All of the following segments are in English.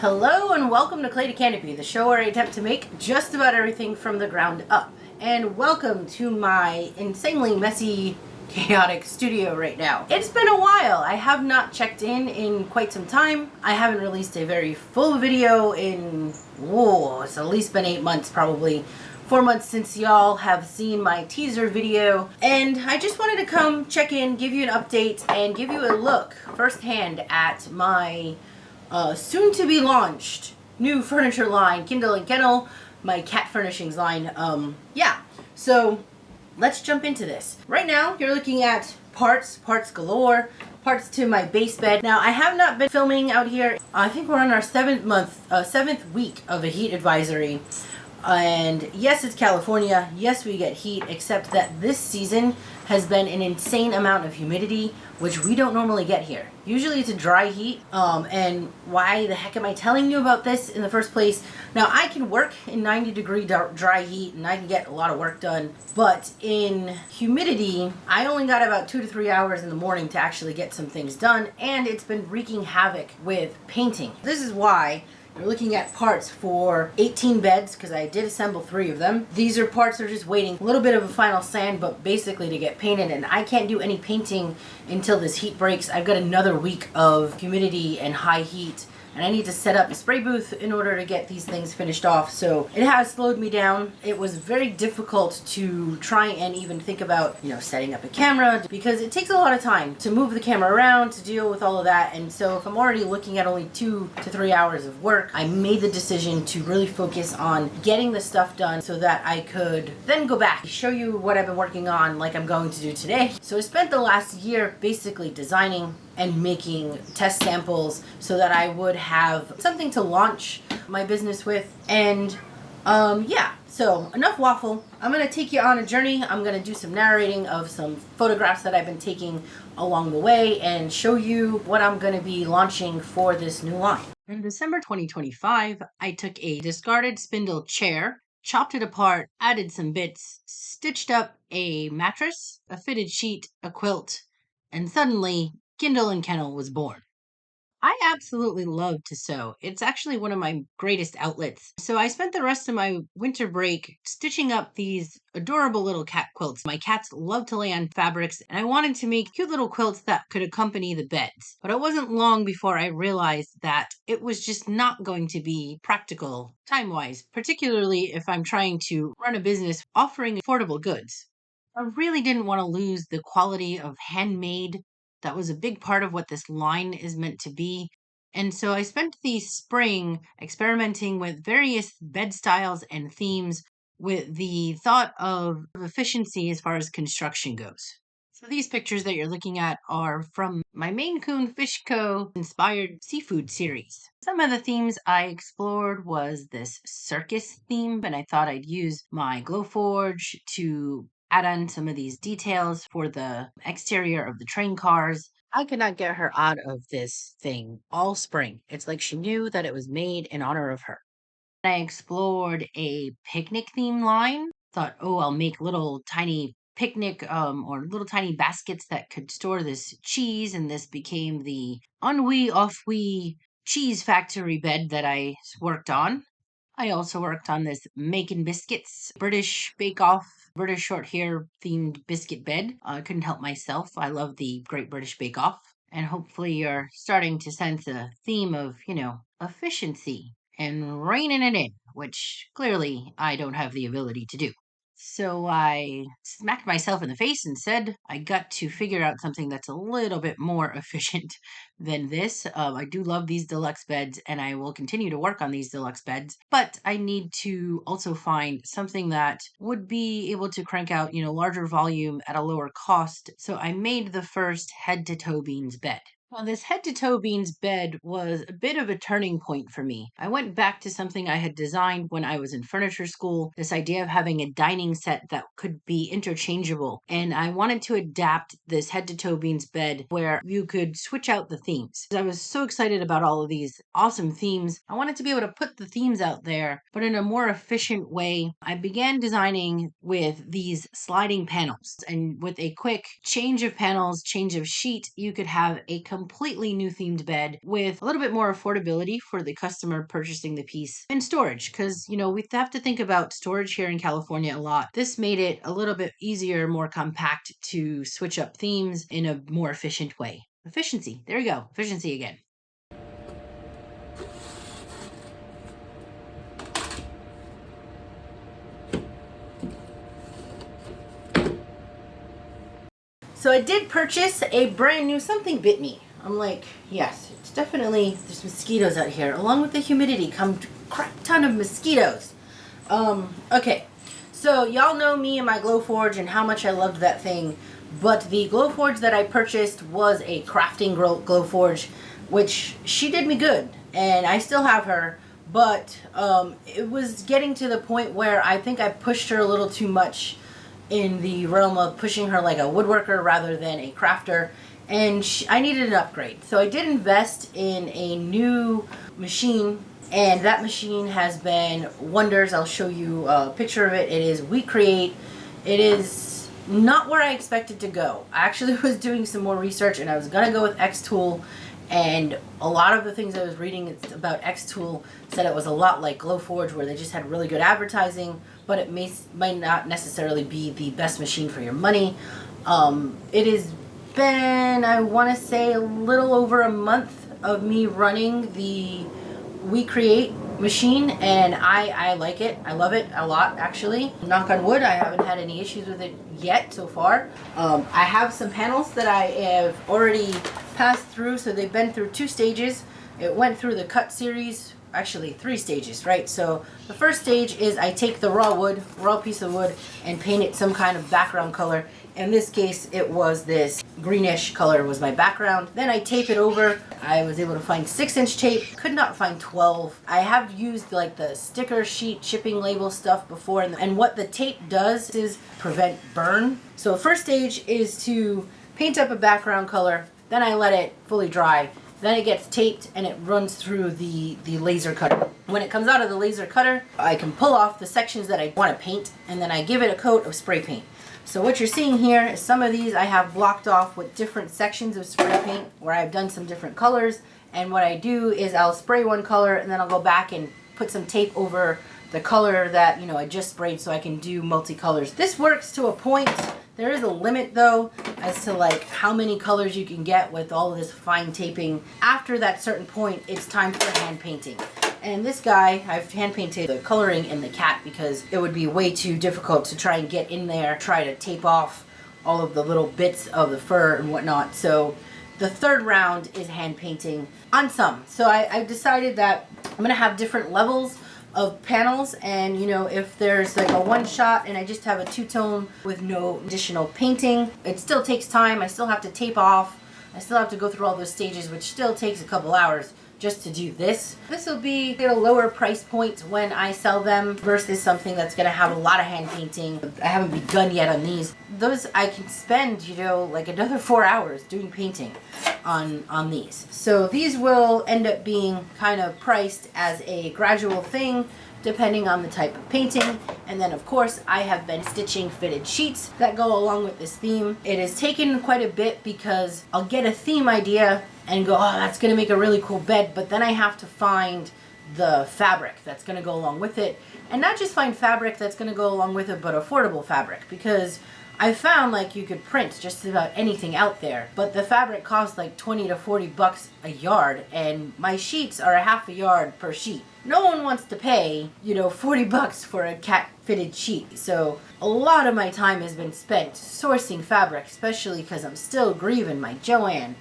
Hello and welcome to Clay to Canopy, the show where I attempt to make just about everything from the ground up. And welcome to my insanely messy, chaotic studio right now. It's been a while. I have not checked in quite some time. I haven't released a very full video in, it's at least been 8 months probably. 4 months since y'all have seen my teaser video, and I just wanted to come check in, give you an update, and give you a look firsthand at my soon to be launched new furniture line, Kindle and Kennel, my cat furnishings line. So let's jump into this. Right now, you're looking at parts galore, parts to my base bed. Now, I have not been filming out here. I think we're on our seventh week of a heat advisory. And yes, it's California. Yes, we get heat, except that this season has been an insane amount of humidity, which we don't normally get here. Usually it's a dry heat. And why the heck am I telling you about this in the first place? Now, I can work in 90-degree dry heat and I can get a lot of work done. But in humidity, I only got about 2 to 3 hours in the morning to actually get some things done. And it's been wreaking havoc with painting. This is why you're looking at parts for 18 beds, because I did assemble 3 of them. These are parts that are just waiting a little bit of a final sand, but basically to get painted, and I can't do any painting until this heat breaks. I've got another week of humidity and high heat, and I need to set up a spray booth in order to get these things finished off. So it has slowed me down. It was very difficult to try and even think about, setting up a camera, because it takes a lot of time to move the camera around, to deal with all of that. And so if I'm already looking at only 2 to 3 hours of work, I made the decision to really focus on getting the stuff done so that I could then go back, show you what I've been working on like I'm going to do today. So I spent the last year basically designing and making test samples so that I would have something to launch my business with. And so enough waffle. I'm going to take you on a journey. I'm going to do some narrating of some photographs that I've been taking along the way and show you what I'm going to be launching for this new line. In December 2025, I took a discarded spindle chair, chopped it apart, added some bits, stitched up a mattress, a fitted sheet, a quilt, and suddenly Kindle and Kennel was born. I absolutely love to sew. It's actually one of my greatest outlets. So I spent the rest of my winter break stitching up these adorable little cat quilts. My cats love to lay on fabrics, and I wanted to make cute little quilts that could accompany the beds. But it wasn't long before I realized that it was just not going to be practical time-wise, particularly if I'm trying to run a business offering affordable goods. I really didn't want to lose the quality of handmade. That was a big part of what this line is meant to be. And so I spent the spring experimenting with various bed styles and themes with the thought of efficiency as far as construction goes. So these pictures that you're looking at are from my Maine Coon Fish Co. inspired seafood series. Some of the themes I explored was this circus theme, and I thought I'd use my Glowforge to add on some of these details for the exterior of the train cars. I could not get her out of this thing all spring. It's like she knew that it was made in honor of her. I explored a picnic theme line. Thought, I'll make little tiny picnic or little tiny baskets that could store this cheese, and this became the on-wee off-wee cheese factory bed that I worked on. I also worked on this Making Biscuits, British Bake Off, British Short Hair themed biscuit bed. I couldn't help myself. I love the Great British Bake Off. And hopefully you're starting to sense a theme of, efficiency and reining it in, which clearly I don't have the ability to do. So I smacked myself in the face and said, I got to figure out something that's a little bit more efficient than this. I do love these deluxe beds, and I will continue to work on these deluxe beds, but I need to also find something that would be able to crank out, larger volume at a lower cost. So I made the first head-to-toe beans bed. Well, this head-to-toe beans bed was a bit of a turning point for me. I went back to something I had designed when I was in furniture school, this idea of having a dining set that could be interchangeable. And I wanted to adapt this head-to-toe beans bed where you could switch out the themes. I was so excited about all of these awesome themes. I wanted to be able to put the themes out there, but in a more efficient way. I began designing with these sliding panels, and with a quick change of panels, change of sheet, you could have a completely new themed bed with a little bit more affordability for the customer purchasing the piece, and storage, because, we have to think about storage here in California a lot. This made it a little bit easier, more compact to switch up themes in a more efficient way. Efficiency. There you go. Efficiency again. So I did purchase a brand new, something bit me. I'm like, yes, it's definitely, there's mosquitoes out here. Along with the humidity come a crap ton of mosquitoes. Okay, so y'all know me and my Glowforge and how much I loved that thing. But the Glowforge that I purchased was a crafting Glowforge, which she did me good. And I still have her. But it was getting to the point where I think I pushed her a little too much in the realm of pushing her like a woodworker rather than a crafter, and I needed an upgrade. So I did invest in a new machine, and that machine has been wonders. I'll show you a picture of it. It is WeCreate. It is not where I expected to go. I actually was doing some more research, and I was gonna go with Xtool, and a lot of the things I was reading about Xtool said it was a lot like Glowforge, where they just had really good advertising, but it might not necessarily be the best machine for your money. It has been, I want to say, a little over a month of me running the WeCreate machine, and I like it. I love it a lot, actually. Knock on wood, I haven't had any issues with it yet so far. I have some panels that I have already passed through, so they've been through 2 stages. It went through the cut series, actually 3 stages, right? So the first stage is I take the raw piece of wood, and paint it some kind of background color. In this case, it was this greenish color was my background. Then I tape it over. I was able to find 6-inch tape. Could not find 12. I have used like the sticker sheet shipping label stuff before, and what the tape does is prevent burn. So first stage is to paint up a background color. Then I let it fully dry. Then it gets taped and it runs through the laser cutter. When it comes out of the laser cutter, I can pull off the sections that I want to paint, and then I give it a coat of spray paint. So what you're seeing here is some of these I have blocked off with different sections of spray paint where I've done some different colors. And what I do is I'll spray one color, and then I'll go back and put some tape over the color that, I just sprayed, so I can do multicolors. This works to a point. There is a limit though as to like how many colors you can get with all of this fine taping. After that certain point, it's time for hand painting. And this guy, I've hand painted the coloring in the cat because it would be way too difficult to try and get in there, try to tape off all of the little bits of the fur and whatnot. So the third round is hand painting on some. So I decided that I'm gonna have different levels of panels, and if there's like a one shot and I just have a 2-tone with no additional painting, it still takes time. I still have to tape off. I still have to go through all those stages, which still takes a couple hours just to do this. This will be at a lower price point when I sell them versus something that's going to have a lot of hand painting. I haven't begun yet on these. Those I can spend, like another 4 hours doing painting on these. So these will end up being kind of priced as a gradual thing depending on the type of painting. And then of course I have been stitching fitted sheets that go along with this theme. It has taken quite a bit because I'll get a theme idea and go, oh, that's gonna make a really cool bed, but then I have to find the fabric that's gonna go along with it. And not just find fabric that's gonna go along with it, but affordable fabric, because I found like you could print just about anything out there, but the fabric costs like 20 to 40 bucks a yard, and my sheets are a half a yard per sheet. No one wants to pay, 40 bucks for a cat fitted sheet. So a lot of my time has been spent sourcing fabric, especially because I'm still grieving my Joanne,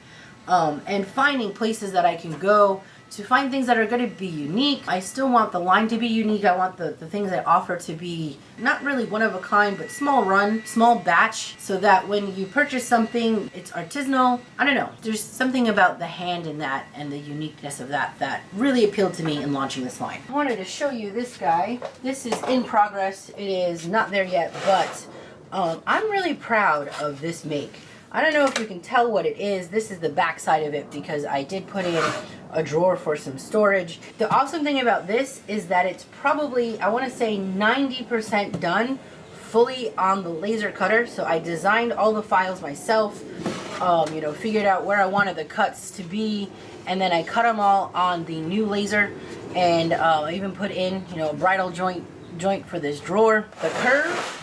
and finding places that I can go to find things that are going to be unique. I still want the line to be unique. I want the things I offer to be not really one of a kind, but small run, small batch, so that when you purchase something, it's artisanal. I don't know. There's something about the hand in that and the uniqueness of that really appealed to me in launching this line. I wanted to show you this guy. This is in progress. It is not there yet, but I'm really proud of this make. I don't know if you can tell what it is. This is the back side of it because I did put in a drawer for some storage. The awesome thing about this is that it's probably, I want to say 90% done fully on the laser cutter. So I designed all the files myself. figured out where I wanted the cuts to be, and then I cut them all on the new laser, and I even put in, a bridle joint for this drawer, the curve,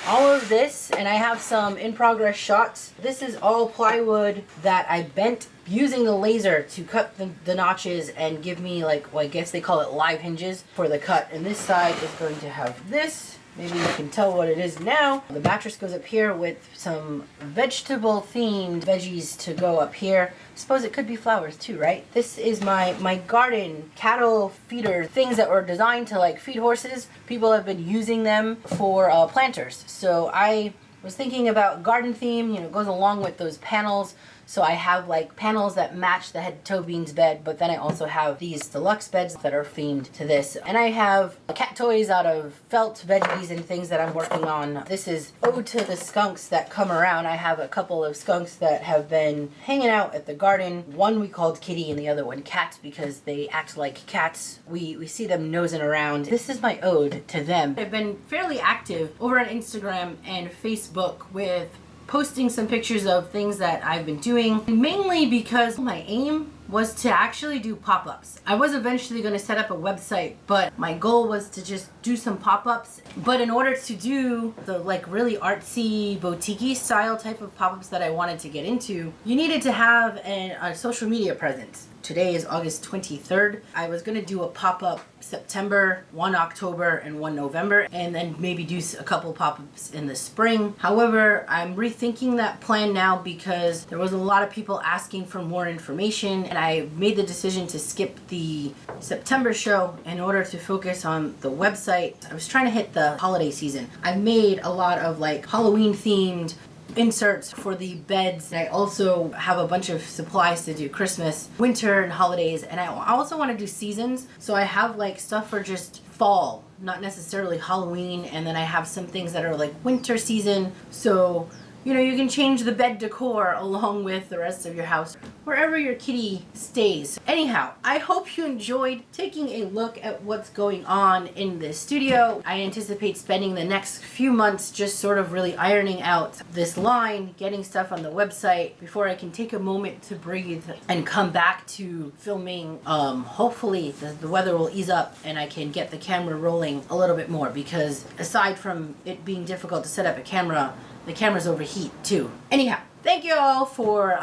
all of this, and I have some in progress shots. This is all plywood that I bent using the laser to cut the notches and give me, like, well, I guess they call it live hinges for the cut. And this side is going to have this. Maybe you can tell what it is now. The mattress goes up here with some vegetable themed veggies to go up here. I suppose it could be flowers too, right? This is my garden cattle feeder, things that were designed to like feed horses. People have been using them for planters. So I was thinking about garden theme, it goes along with those panels. So I have like panels that match the head toe beans bed, but then I also have these deluxe beds that are themed to this. And I have cat toys out of felt veggies and things that I'm working on. This is ode to the skunks that come around. I have a couple of skunks that have been hanging out at the garden. One we called Kitty and the other one Cat because they act like cats. We see them nosing around. This is my ode to them. I've been fairly active over on Instagram and Facebook with posting some pictures of things that I've been doing, mainly because my aim was to actually do pop-ups. I was eventually going to set up a website, but my goal was to just do some pop-ups. But in order to do the like really artsy, boutique-y style type of pop-ups that I wanted to get into, you needed to have a social media presence. Today is August 23rd. I was going to do a pop-up September, one October, and one November, and then maybe do a couple pop-ups in the spring. However, I'm rethinking that plan now because there was a lot of people asking for more information, and I made the decision to skip the September show in order to focus on the website. I was trying to hit the holiday season. I've made a lot of like Halloween themed inserts for the beds. I also have a bunch of supplies to do Christmas, winter, and holidays, and I also want to do seasons. So I have like stuff for just fall, not necessarily Halloween, and then I have some things that are like winter season. So you can change the bed decor along with the rest of your house, wherever your kitty stays. Anyhow, I hope you enjoyed taking a look at what's going on in this studio. I anticipate spending the next few months just sort of really ironing out this line, getting stuff on the website before I can take a moment to breathe and come back to filming. Hopefully the weather will ease up and I can get the camera rolling a little bit more, because aside from it being difficult to set up a camera, the cameras overheat too. Anyhow, thank you all for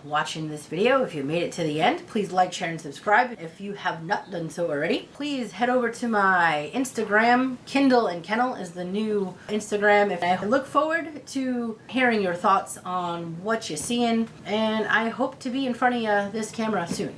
watching this video. If you made it to the end, please like, share, and subscribe. If you have not done so already, please head over to my Instagram. Kindle and Kennel is the new Instagram. And I look forward to hearing your thoughts on what you're seeing, and I hope to be in front of this camera soon.